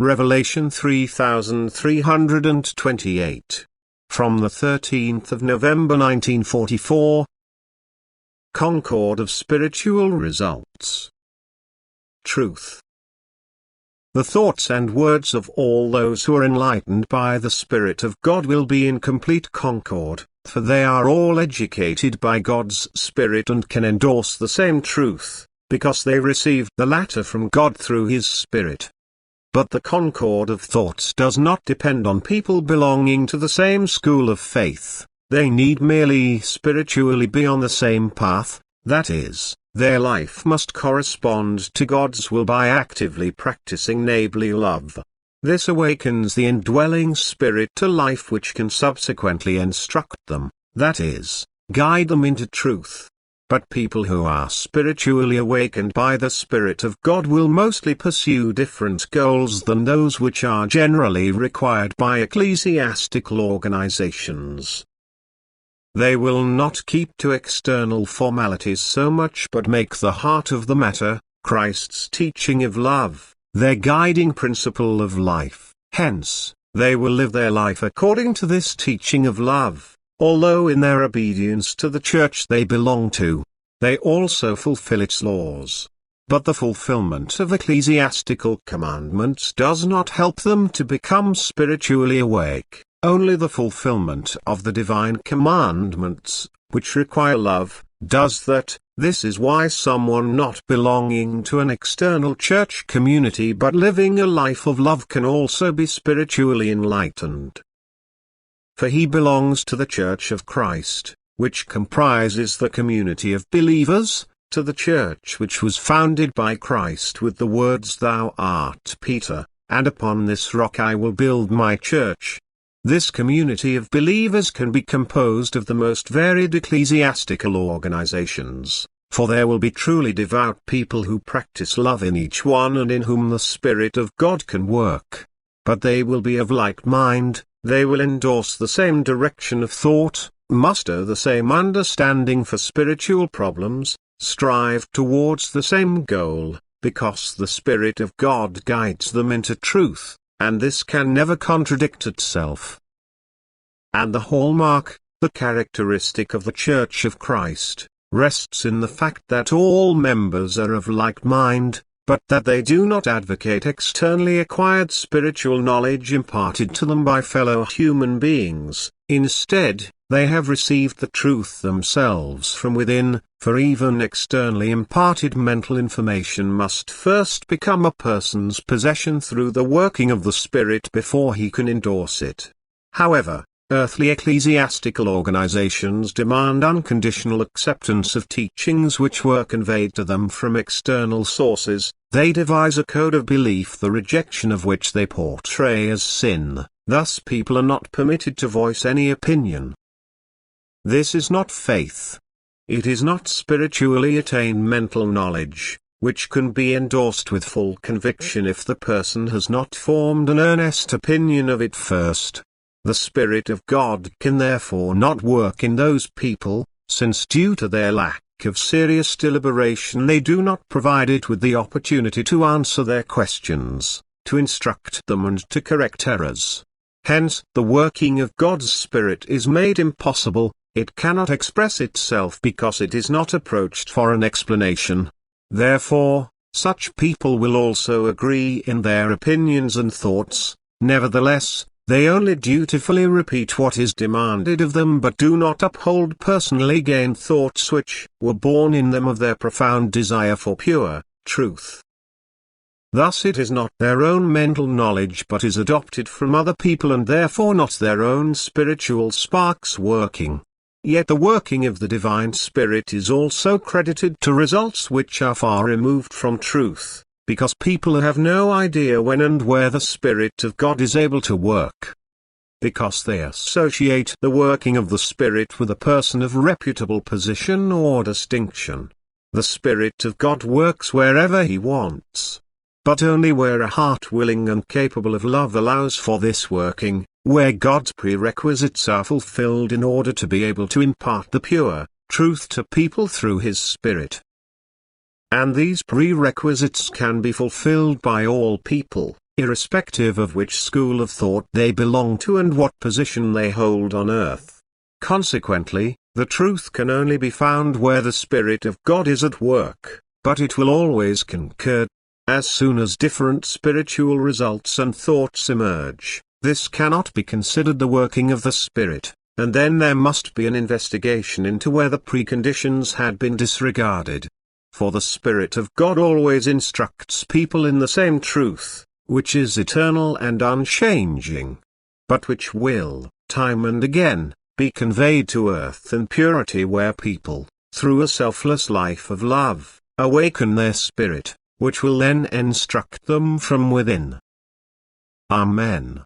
Revelation 3328. From the 13th of November 1944. Concord of Spiritual Results. Truth. The thoughts and words of all those who are enlightened by the Spirit of God will be in complete concord, for they are all educated by God's Spirit and can endorse the same truth, because they received the latter from God through His Spirit. But the concord of thoughts does not depend on people belonging to the same school of faith. They need merely spiritually be on the same path, that is, their life must correspond to God's will by actively practicing neighborly love. This awakens the indwelling spirit to life which can subsequently instruct them, that is, guide them into truth. But people who are spiritually awakened by the Spirit of God will mostly pursue different goals than those which are generally required by ecclesiastical organizations. They will not keep to external formalities so much but make the heart of the matter, Christ's teaching of love, their guiding principle of life. Hence, they will live their life according to this teaching of love. Although in their obedience to the church they belong to, they also fulfill its laws. But the fulfillment of ecclesiastical commandments does not help them to become spiritually awake. Only the fulfillment of the divine commandments, which require love, does that. This is why someone not belonging to an external church community but living a life of love can also be spiritually enlightened. For he belongs to the Church of Christ, which comprises the community of believers, to the church which was founded by Christ with the words, "Thou art Peter, and upon this rock I will build my church." This community of believers can be composed of the most varied ecclesiastical organizations, for there will be truly devout people who practice love in each one and in whom the Spirit of God can work. But they will be of like mind. They will endorse the same direction of thought, muster the same understanding for spiritual problems, strive towards the same goal, because the Spirit of God guides them into truth, and this can never contradict itself. And the hallmark, the characteristic of the Church of Christ, rests in the fact that all members are of like mind, but that they do not advocate externally acquired spiritual knowledge imparted to them by fellow human beings. Instead, they have received the truth themselves from within, for even externally imparted mental information must first become a person's possession through the working of the Spirit before he can endorse it. However, earthly ecclesiastical organizations demand unconditional acceptance of teachings which were conveyed to them from external sources. They devise a code of belief the rejection of which they portray as sin. Thus people are not permitted to voice any opinion. This is not faith. It is not spiritually attained mental knowledge, which can be endorsed with full conviction if the person has not formed an earnest opinion of it first. The Spirit of God can therefore not work in those people, since due to their lack of serious deliberation they do not provide it with the opportunity to answer their questions, to instruct them and to correct errors. Hence, the working of God's Spirit is made impossible. It cannot express itself because it is not approached for an explanation. Therefore, such people will also agree in their opinions and thoughts. Nevertheless, they only dutifully repeat what is demanded of them but do not uphold personally gained thoughts which were born in them of their profound desire for pure truth. Thus it is not their own mental knowledge but is adopted from other people and therefore not their own spiritual sparks working. Yet the working of the Divine Spirit is also credited to results which are far removed from truth, because people have no idea when and where the Spirit of God is able to work. Because they associate the working of the Spirit with a person of reputable position or distinction. The Spirit of God works wherever He wants. But only where a heart willing and capable of love allows for this working, where God's prerequisites are fulfilled in order to be able to impart the pure truth to people through His Spirit. And these prerequisites can be fulfilled by all people, irrespective of which school of thought they belong to and what position they hold on earth. Consequently, the truth can only be found where the Spirit of God is at work, but it will always concur. As soon as different spiritual results and thoughts emerge, this cannot be considered the working of the Spirit, and then there must be an investigation into where the preconditions had been disregarded. For the Spirit of God always instructs people in the same truth, which is eternal and unchanging, but which will, time and again, be conveyed to earth in purity where people, through a selfless life of love, awaken their spirit, which will then instruct them from within. Amen.